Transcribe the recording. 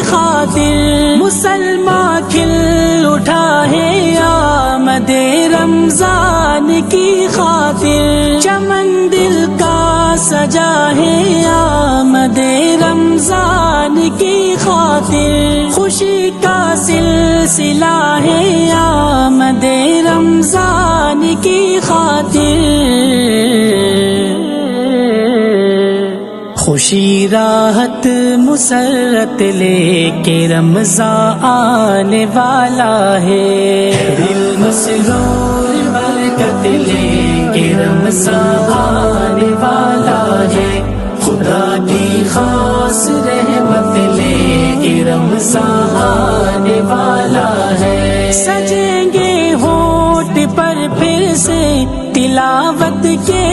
خاطر، مسلمان کھل اٹھا ہے آمد رمضان کی خاطر، چمن دل کا سجا ہے آمد رمضان کی خاطر، خوشی کا سلسلہ ہے آمد رمضان کی خاطر، خوشی راحت مسرت لے کے رمضان آنے والا ہے، دل مسرور برکت لے کے رمضان آنے والا ہے، خدا کی خاص رحمت لے کے رمضان آنے والا ہے، سجیں گے ہونٹ پر پھر سے تلاوت کے